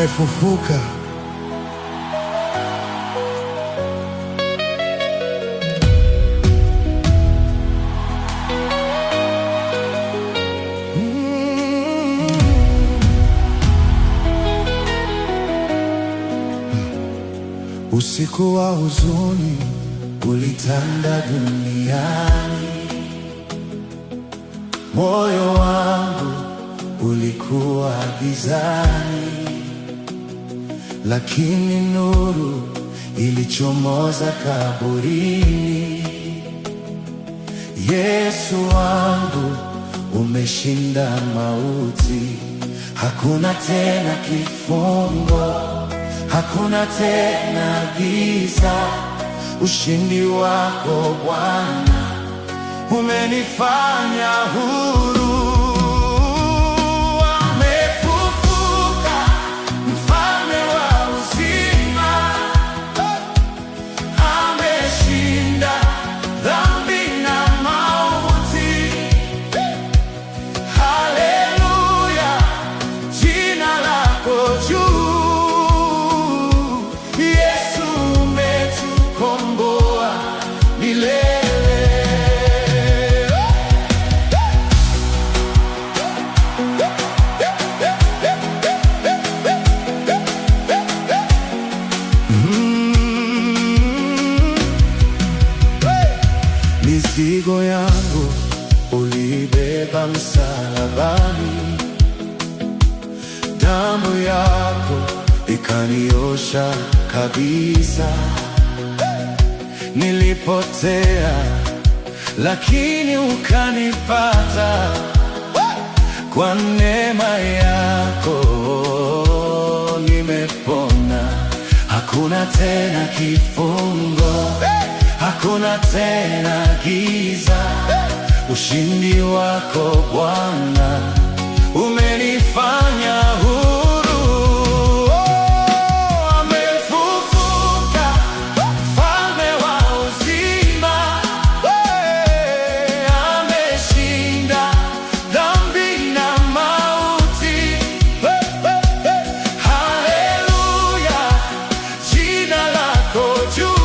amefufuka. Usiku wa huzuni ulitanda duniani, moyo wangu ulikuwa gizani, lakini nuru ilichomoza kaburini. Yesu wangu, umeshinda mauti, hakuna tena kifungo, hakuna tena giza. Ushindi wako Bwana umenifanya huru. Amefufuka mfalme wa uzima, ameshinda dhambi na mauti. Haleluya, jina lako juu. Mizigo yangu ulibeba msalabani, damu yako ikaniosha kabisa. Nilipotea lakini ukanipata, kwa neema yako nimepona. Hakuna tena kifungo, hakuna tena giza. Ushindi wako Bwana umenifanya huru. Amefufuka mfalme wa uzima, ameshinda dhambi na mauti. Haleluya, jina lako juu.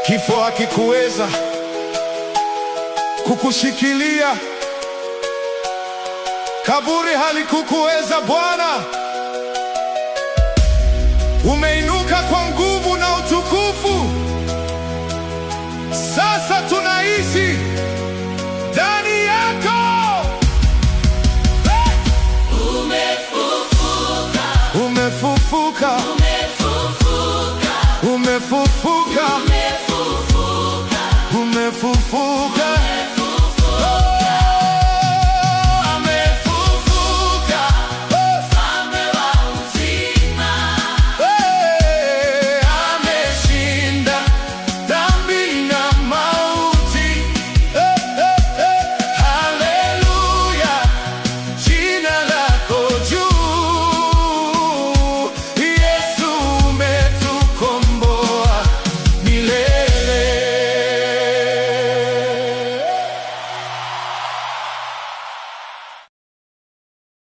Kifo hakikuweza kukushikilia, kaburi halikukuweza Bwana. Umeinuka kwa nguvu.